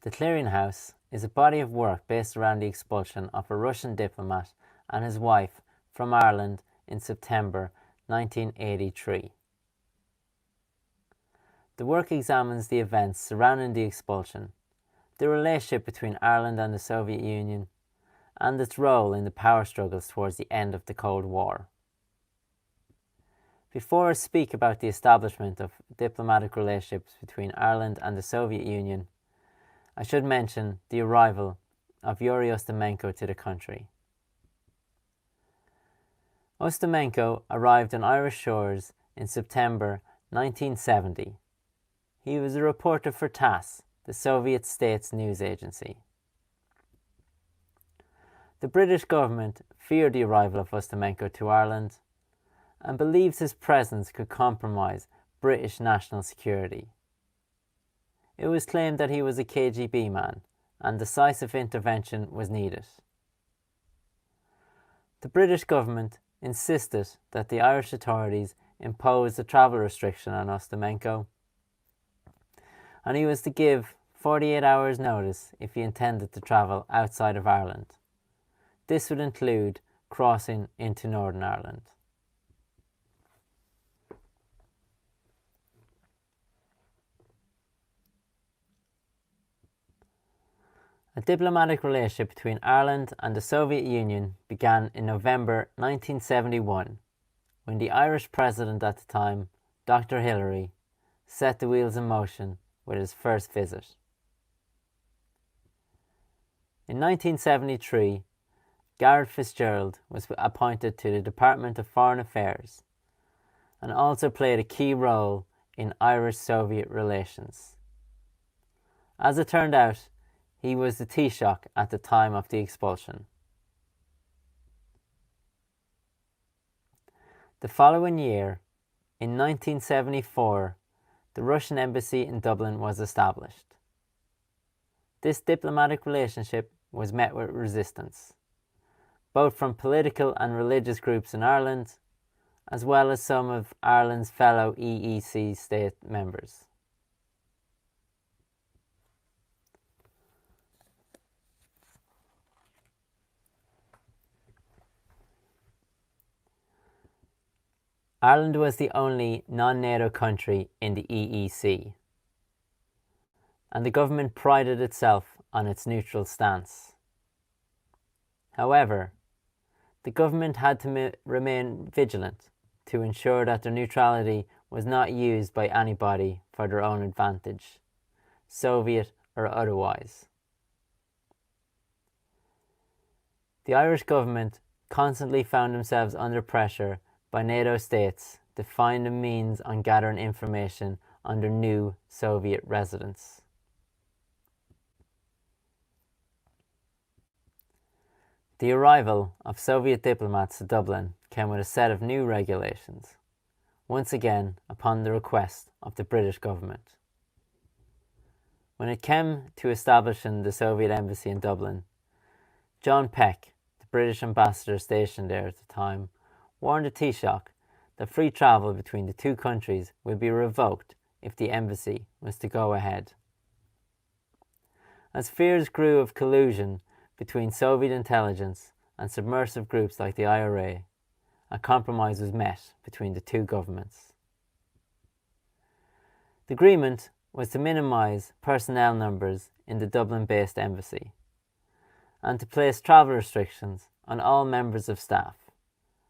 The Clearinghouse is a body of work based around the expulsion of a Russian diplomat and his wife from Ireland in September 1983. The work examines the events surrounding the expulsion, the relationship between Ireland and the Soviet Union, and its role in the power struggles towards the end of the Cold War. Before I speak about the establishment of diplomatic relationships between Ireland and the Soviet Union, I should mention the arrival of Yuri Ustimenko to the country. Ustimenko arrived on Irish shores in September 1970. He was a reporter for TASS, the Soviet state's news agency. The British government feared the arrival of Ustimenko to Ireland and believes his presence could compromise British national security. It was claimed that he was a KGB man and decisive intervention was needed. The British government insisted that the Irish authorities impose a travel restriction on Ustimenko, and he was to give 48 hours notice if he intended to travel outside of Ireland. This would include crossing into Northern Ireland. A diplomatic relationship between Ireland and the Soviet Union began in November 1971, when the Irish president at the time, Dr. Hillary, set the wheels in motion with his first visit. In 1973, Garry Fitzgerald was appointed to the Department of Foreign Affairs and also played a key role in Irish-Soviet relations. As it turned out, he was the Taoiseach at the time of the expulsion. The following year, in 1974, the Russian embassy in Dublin was established. This diplomatic relationship was met with resistance, both from political and religious groups in Ireland, as well as some of Ireland's fellow EEC state members. Ireland was the only non-NATO country in the EEC, and the government prided itself on its neutral stance. However, the government had to remain vigilant to ensure that their neutrality was not used by anybody for their own advantage, Soviet or otherwise. The Irish government constantly found themselves under pressure by NATO states to find a means on gathering information on their new Soviet residents. The arrival of Soviet diplomats to Dublin came with a set of new regulations, once again upon the request of the British government. When it came to establishing the Soviet embassy in Dublin, John Peck, the British ambassador stationed there at the time, warned the Taoiseach that free travel between the two countries would be revoked if the embassy was to go ahead. As fears grew of collusion between Soviet intelligence and subversive groups like the IRA, a compromise was met between the two governments. The agreement was to minimise personnel numbers in the Dublin-based embassy and to place travel restrictions on all members of staff,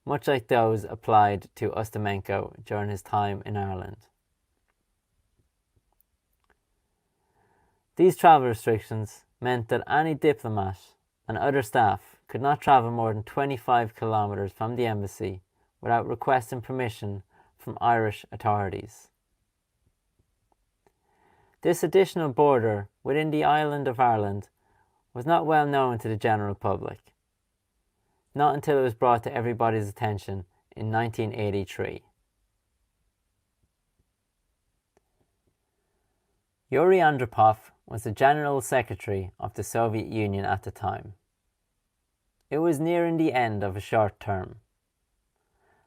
much like those applied to Ustimenko during his time in Ireland. These travel restrictions meant that any diplomat and other staff could not travel more than 25 kilometres from the embassy without requesting permission from Irish authorities. This additional border within the island of Ireland was not well known to the general public, not until it was brought to everybody's attention in 1983. Yuri Andropov was the General Secretary of the Soviet Union at the time. It was nearing the end of a short term.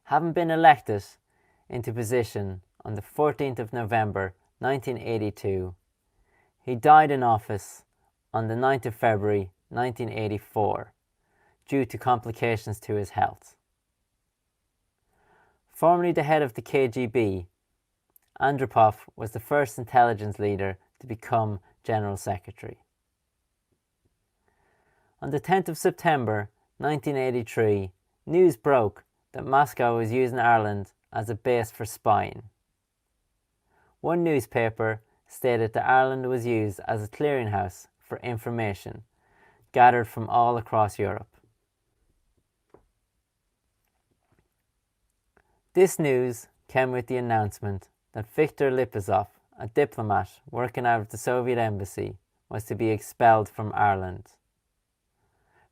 Having been elected into position on the 14th of November 1982, he died in office on the 9th of February 1984 due to complications to his health. Formerly the head of the KGB, Andropov was the first intelligence leader to become General Secretary. On the 10th of September 1983, news broke that Moscow was using Ireland as a base for spying. One newspaper stated that Ireland was used as a clearinghouse for information gathered from all across Europe. This news came with the announcement that Viktor Lipizov, a diplomat working out of the Soviet embassy, was to be expelled from Ireland.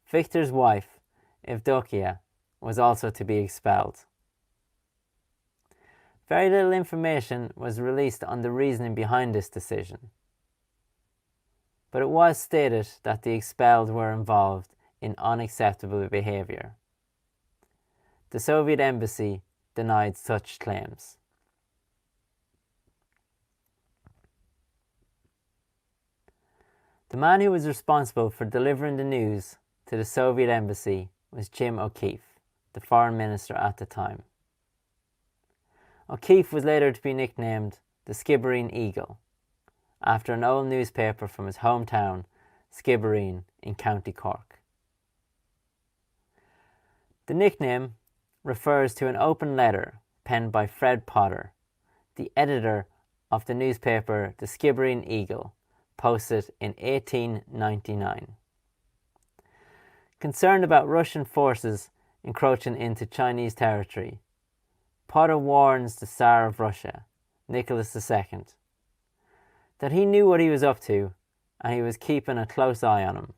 Viktor's wife, Evdokia, was also to be expelled. Very little information was released on the reasoning behind this decision, but it was stated that the expelled were involved in unacceptable behaviour. The Soviet embassy denied such claims. The man who was responsible for delivering the news to the Soviet embassy was Jim O'Keefe, the foreign minister at the time. O'Keefe was later to be nicknamed the Skibbereen Eagle, after an old newspaper from his hometown, Skibbereen, in County Cork. The nickname refers to an open letter penned by Fred Potter, the editor of the newspaper The Skibbereen Eagle, posted in 1899. Concerned about Russian forces encroaching into Chinese territory, Potter warns the Tsar of Russia, Nicholas II, that he knew what he was up to and he was keeping a close eye on him.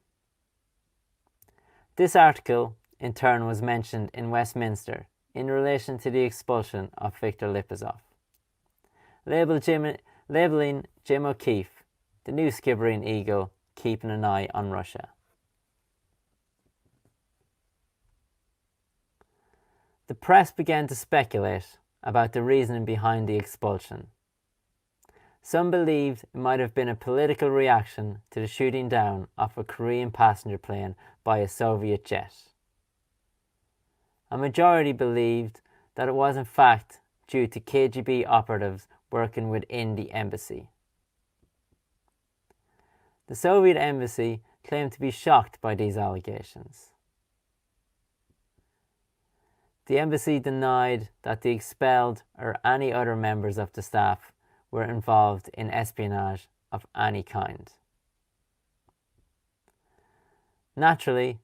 This article, in turn, was mentioned in Westminster in relation to the expulsion of Viktor Lipizov, labelling Jim O'Keefe, the new Skibbereen Eagle, keeping an eye on Russia. The press began to speculate about the reasoning behind the expulsion. Some believed it might have been a political reaction to the shooting down of a Korean passenger plane by a Soviet jet. A majority believed that it was in fact due to KGB operatives working within the embassy. The Soviet embassy claimed to be shocked by these allegations. The embassy denied that the expelled or any other members of the staff were involved in espionage of any kind. Naturally,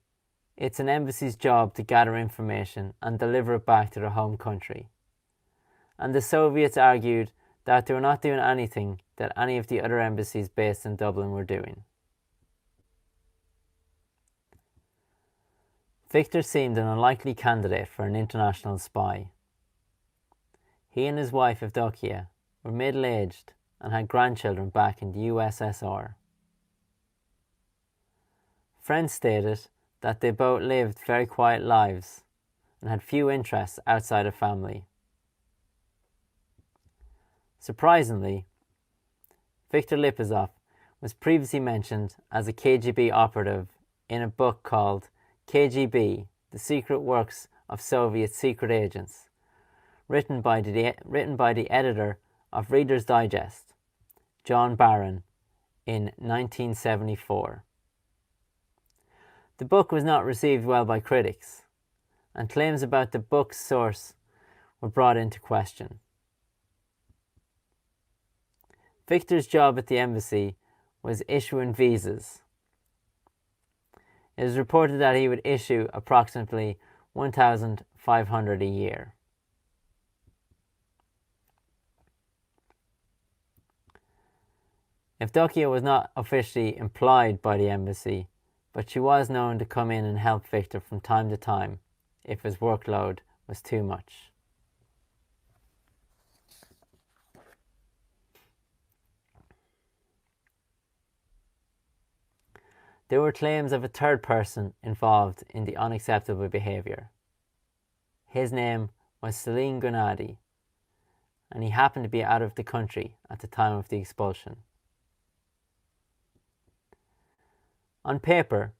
it's an embassy's job to gather information and deliver it back to their home country, and the Soviets argued that they were not doing anything that any of the other embassies based in Dublin were doing. Viktor seemed an unlikely candidate for an international spy. He and his wife Evdokia were middle-aged and had grandchildren back in the USSR. Friends stated that they both lived very quiet lives and had few interests outside of family. Surprisingly, Viktor Lipizov was previously mentioned as a KGB operative in a book called KGB, The Secret Works of Soviet Secret Agents, written by the editor of Reader's Digest, John Barron, in 1974. The book was not received well by critics, and claims about the book's source were brought into question. Viktor's job at the embassy was issuing visas. It is reported that he would issue approximately 1,500 a year. Evdokia was not officially employed by the embassy, but she was known to come in and help Viktor from time to time if his workload was too much. There were claims of a third person involved in the unacceptable behaviour. His name was Celine Grenadi, and he happened to be out of the country at the time of the expulsion. On paper,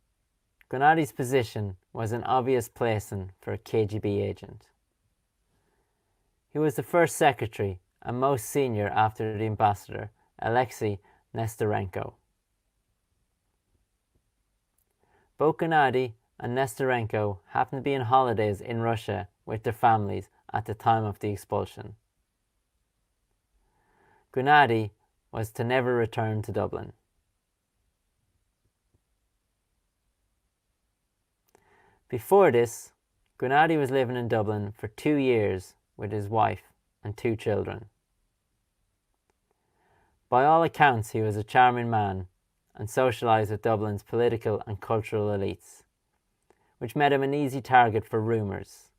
Gurnardi's position was an obvious placing for a KGB agent. He was the first secretary and most senior after the ambassador, Alexei Nestorenko. Both Gurnardi and Nestorenko happened to be on holidays in Russia with their families at the time of the expulsion. Gurnardi was to never return to Dublin. Before this, Gurnardi was living in Dublin for 2 years with his wife and 2 children. By all accounts, he was a charming man and socialised with Dublin's political and cultural elites, which made him an easy target for rumours.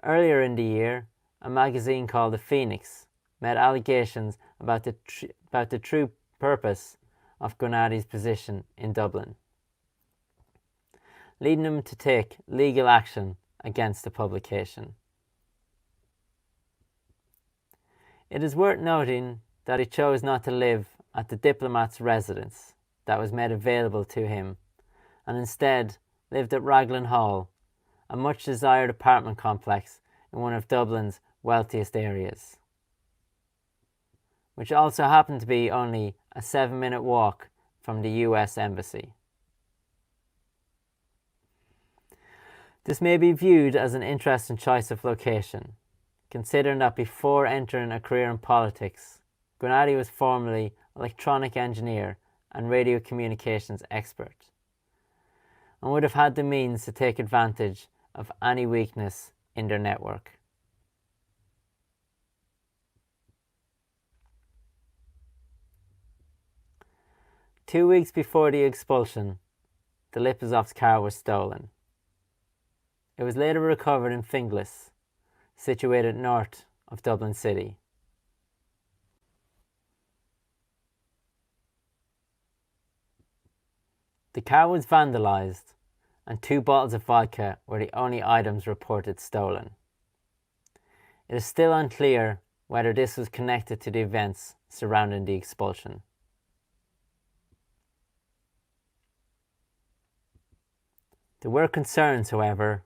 Earlier in the year, a magazine called The Phoenix made allegations about the true purpose of Gurnardi's position in Dublin, leading him to take legal action against the publication. It is worth noting that he chose not to live at the diplomat's residence that was made available to him, and instead lived at Raglan Hall, a much desired apartment complex in one of Dublin's wealthiest areas, which also happened to be only a 7-minute walk from the US Embassy. This may be viewed as an interesting choice of location, considering that before entering a career in politics, Gurnardi was formerly electronic engineer and radio communications expert, and would have had the means to take advantage of any weakness in their network. Two weeks before the expulsion, the Lipazov's car was stolen. It was later recovered in Finglas, situated north of Dublin City. The car was vandalised, and 2 bottles of vodka were the only items reported stolen. It is still unclear whether this was connected to the events surrounding the expulsion. There were concerns, however,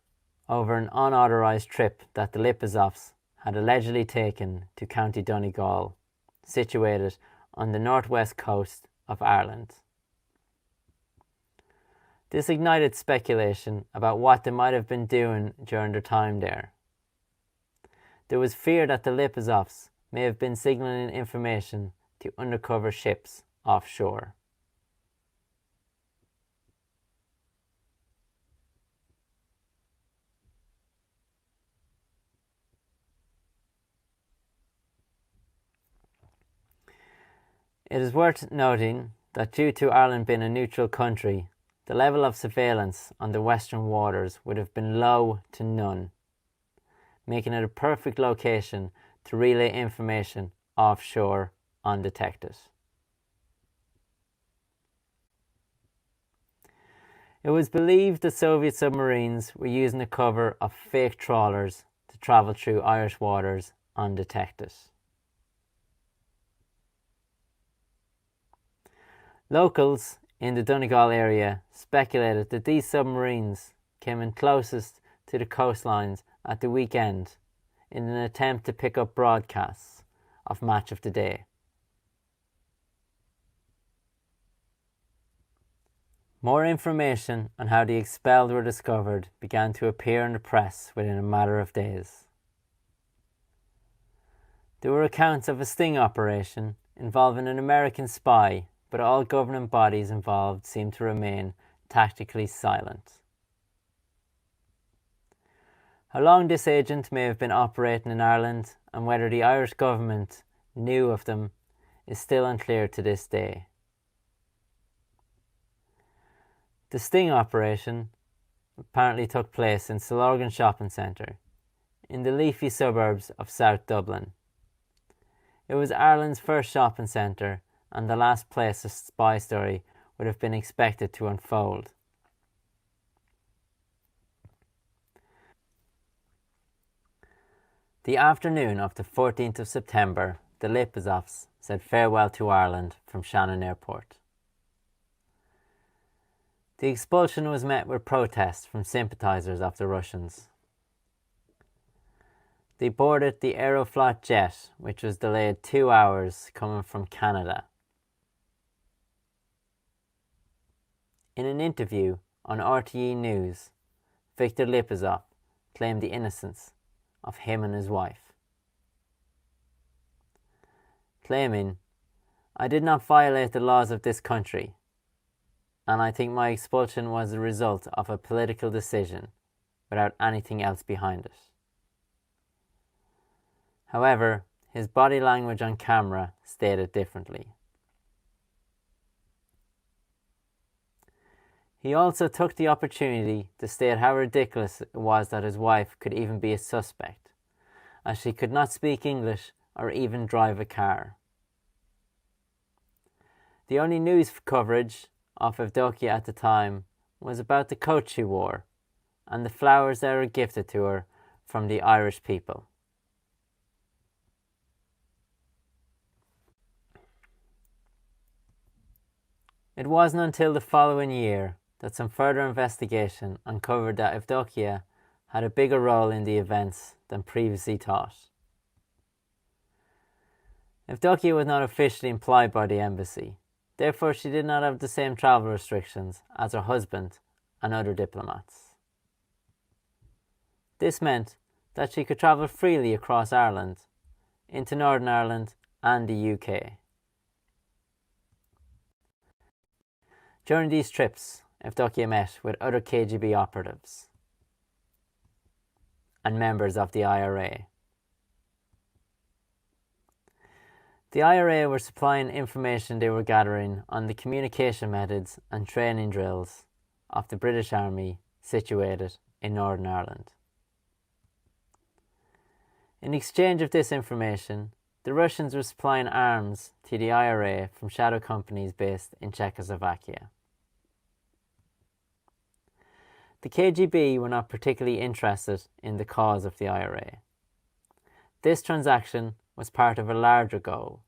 over an unauthorised trip that the Lipazovs had allegedly taken to County Donegal, situated on the northwest coast of Ireland. This ignited speculation about what they might have been doing during their time there. There was fear that the Lipazovs may have been signalling information to undercover ships offshore. It is worth noting that due to Ireland being a neutral country, the level of surveillance on the western waters would have been low to none, making it a perfect location to relay information offshore undetected. It was believed that Soviet submarines were using the cover of fake trawlers to travel through Irish waters undetected. Locals in the Donegal area speculated that these submarines came in closest to the coastlines at the weekend in an attempt to pick up broadcasts of Match of the Day. More information on how the expelled were discovered began to appear in the press within a matter of days. There were accounts of a sting operation involving an American spy, but all governing bodies involved seemed to remain tactically silent. How long this agent may have been operating in Ireland and whether the Irish government knew of them is still unclear to this day. The sting operation apparently took place in Loughlin shopping centre in the leafy suburbs of South Dublin. It was Ireland's first shopping centre and the last place a spy story would have been expected to unfold. The afternoon of the 14th of September, the Lipazovs said farewell to Ireland from Shannon Airport. The expulsion was met with protests from sympathizers of the Russians. They boarded the Aeroflot jet, which was delayed 2 hours coming from Canada. In an interview on RTE News, Viktor Lipizov claimed the innocence of him and his wife, claiming, "I did not violate the laws of this country, and I think my expulsion was the result of a political decision without anything else behind it." However, his body language on camera stated differently. He also took the opportunity to state how ridiculous it was that his wife could even be a suspect, as she could not speak English or even drive a car. The only news coverage of Evdokia at the time was about the coat she wore and the flowers that were gifted to her from the Irish people. It wasn't until the following year that some further investigation uncovered that Evdokia had a bigger role in the events than previously thought. Evdokia was not officially employed by the embassy, therefore she did not have the same travel restrictions as her husband and other diplomats. This meant that she could travel freely across Ireland, into Northern Ireland and the UK. During these trips, Evdokia met with other KGB operatives and members of the IRA. The IRA were supplying information they were gathering on the communication methods and training drills of the British Army situated in Northern Ireland. In exchange of this information, the Russians were supplying arms to the IRA from shadow companies based in Czechoslovakia. The KGB were not particularly interested in the cause of the IRA. This transaction was part of a larger goal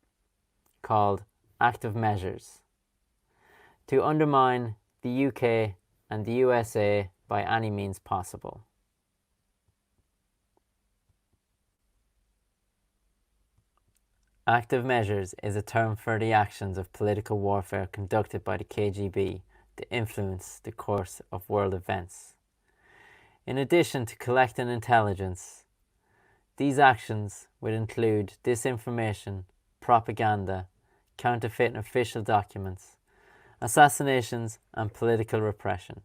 called active measures to undermine the UK and the USA by any means possible. Active measures is a term for the actions of political warfare conducted by the KGB to influence the course of world events. In addition to collecting intelligence, these actions would include disinformation, propaganda, counterfeiting official documents, assassinations, and political repression.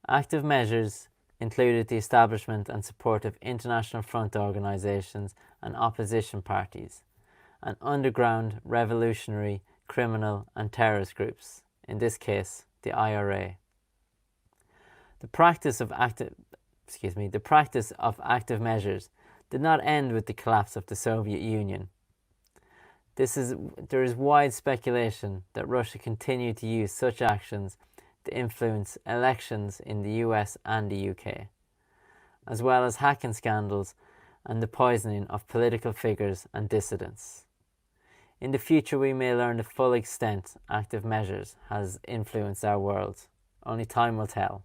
Active measures included the establishment and support of international front organisations and opposition parties, and underground revolutionary, criminal and terrorist groups, in this case the IRA. The practice of active measures did not end with the collapse of the Soviet Union. There is wide speculation that Russia continued to use such actions to influence elections in the US and the UK, as well as hacking scandals and the poisoning of political figures and dissidents. In the future we may learn the full extent active measures has influenced our world. Only time will tell.